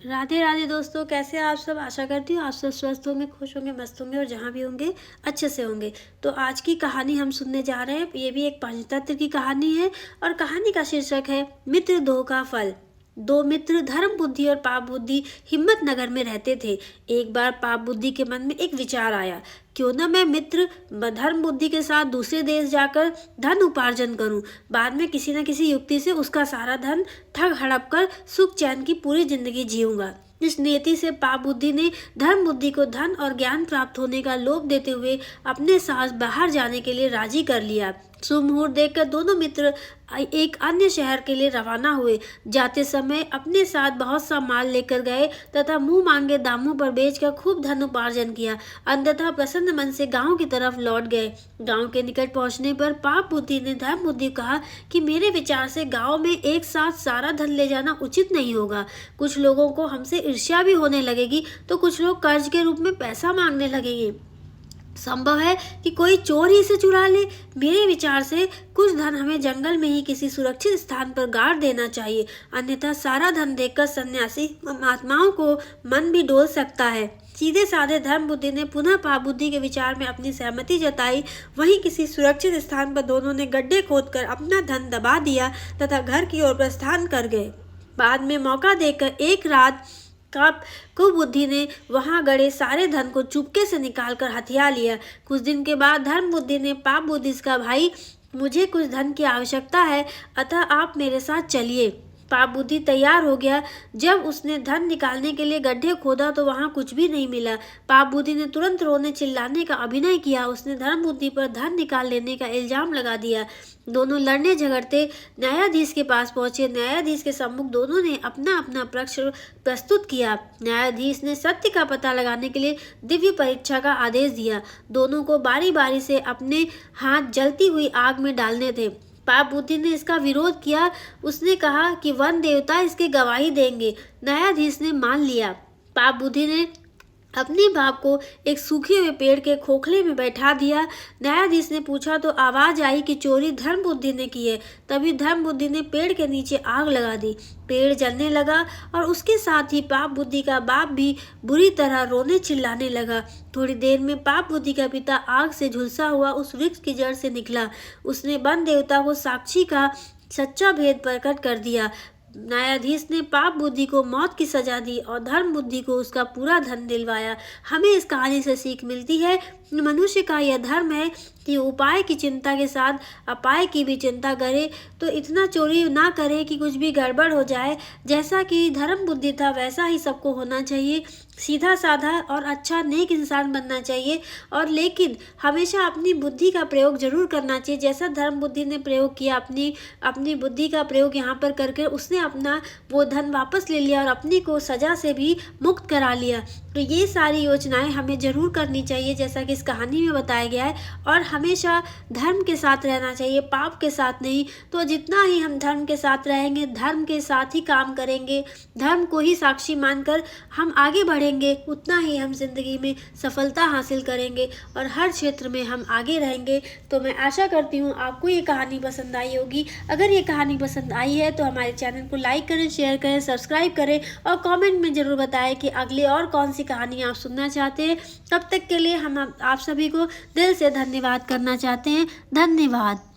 राधे राधे दोस्तों, कैसे हैं आप सब। आशा करती हूँ आप सब स्वस्थ होंगे, खुश होंगे, मस्त होंगे और जहाँ भी होंगे अच्छे से होंगे। तो आज की कहानी हम सुनने जा रहे हैं। ये भी एक पंचतंत्र की कहानी है और कहानी का शीर्षक है मित्र दो का फल। दो मित्र धर्म बुद्धि और पाप बुद्धि हिम्मत नगर में रहते थे। एक बार पाप बुद्धि के मन में एक विचार आया, क्यों ना मैं मित्र धर्म बुद्धि के साथ दूसरे देश जाकर धन उपार्जन करूं। बाद में किसी न किसी युक्ति से उसका सारा धन ठग हड़प कर सुख चैन की पूरी जिंदगी जीऊंगा। इस नियति से पाप बुद्धि ने धर्म बुद्धि को धन और ज्ञान प्राप्त होने का लोभ देते हुए अपने साथ बाहर जाने के लिए राजी कर लिया। शुभ मुहूर्त देखकर दोनों मित्र एक अन्य शहर के लिए रवाना हुए। जाते समय अपने साथ बहुत सा माल लेकर गए तथा मुंह मांगे दामों पर बेचकर खूब धन उपार्जन किया। अंततः प्रसन्न मन से गांव की तरफ लौट गए। गांव के निकट पहुंचने पर पाप बुद्धि ने धर्म बुद्धि को कहा कि मेरे विचार से गांव में एक साथ सारा धन ले जाना उचित नहीं होगा। कुछ लोगों को हमसे ईर्ष्या भी होने लगेगी तो कुछ लोग कर्ज के रूप में पैसा मांगने लगेंगे। संभव है कि कोई चोर ही इसे चुरा ले। मेरे विचार से कुछ धन हमें जंगल में ही किसी सुरक्षित स्थान पर गाड़ देना चाहिए, अन्यथा सारा धन देखकर सन्यासी महात्माओं को मन भी डोल सकता है। सीधे साधे धर्म बुद्धि ने पुनः पाप बुद्धि के विचार में अपनी सहमति जताई। वहीं किसी सुरक्षित स्थान पर दोनों ने गड्ढे खोदकर अपना धन दबा दिया तथा घर की ओर प्रस्थान कर गए। बाद में मौका देखकर एक रात का कुबुद्धि ने वहां गड़े सारे धन को चुपके से निकालकर हथिया लिया। कुछ दिन के बाद धर्म बुद्धि ने पाप बुद्धि का भाई, मुझे कुछ धन की आवश्यकता है, अतः आप मेरे साथ चलिए। पाप बुद्धि तैयार हो गया। जब उसने धन निकालने के लिए गड्ढे खोदा तो वहां कुछ भी नहीं मिला। पाप बुद्धि ने तुरंत रोने चिल्लाने का अभिनय किया। उसने धर्म बुद्धि पर धन निकाल लेने का इल्जाम लगा दिया। दोनों लड़ने झगड़ते न्यायाधीश के पास पहुंचे। न्यायाधीश के सम्मुख दोनों ने अपना अपना पक्ष प्रस्तुत किया। न्यायाधीश ने सत्य का पता लगाने के लिए दिव्य परीक्षा का आदेश दिया। दोनों को बारी बारी से अपने हाथ जलती हुई आग में डालने थे। पाप बुद्धि ने इसका विरोध किया। उसने कहा कि वन देवता इसकी गवाही देंगे। न्यायाधीश ने मान लिया। पाप बुद्धि ने अपने बाप को एक सूखे हुए पेड़ के खोखले में बैठा दिया। न्यायाधीश ने पूछा तो आवाज आई कि चोरी धर्म बुद्धि ने की है। तभी धर्म बुद्धि ने पेड़ के नीचे आग लगा दी। पेड़ जलने लगा और उसके साथ ही पाप बुद्धि का बाप भी बुरी तरह रोने चिल्लाने लगा। थोड़ी देर में पाप बुद्धि का पिता आग से झुलसा हुआ उस वृक्ष की जड़ से निकला। उसने वन देवता को साक्षी का सच्चा भेद प्रकट कर दिया। न्यायाधीश ने पाप बुद्धि को मौत की सजा दी और धर्म बुद्धि को उसका पूरा धन दिलवाया। हमें इस कहानी से सीख मिलती है, मनुष्य का यह धर्म है कि उपाय की चिंता के साथ अपाय की भी चिंता करे। तो इतना चोरी ना करे कि कुछ भी गड़बड़ हो जाए। जैसा कि धर्म बुद्धि था वैसा ही सबको होना चाहिए। सीधा साधा और अच्छा नेक इंसान बनना चाहिए, और लेकिन हमेशा अपनी बुद्धि का प्रयोग जरूर करना चाहिए। जैसा धर्म बुद्धि ने प्रयोग किया, अपनी बुद्धि का प्रयोग यहाँ पर करके उसने अपना वो धन वापस ले लिया और अपनी को सजा से भी मुक्त करा लिया। तो ये सारी योजनाएं हमें जरूर करनी चाहिए जैसा कि इस कहानी में बताया गया है, और हमेशा धर्म के साथ रहना चाहिए, पाप के साथ नहीं। तो जितना ही हम धर्म के साथ रहेंगे, धर्म के साथ ही काम करेंगे, धर्म को ही साक्षी मानकर हम आगे बढ़ेंगे, उतना ही हम जिंदगी में सफलता हासिल करेंगे और हर क्षेत्र में हम आगे रहेंगे। तो मैं आशा करती हूँ आपको ये कहानी पसंद आई होगी। अगर ये कहानी पसंद आई है तो हमारे चैनल को लाइक करें, शेयर करें, सब्सक्राइब करें और कमेंट में ज़रूर बताएं कि अगली और कौन सी कहानी आप सुनना चाहते हैं। तब तक के लिए हम आप सभी को दिल से धन्यवाद करना चाहते हैं। धन्यवाद।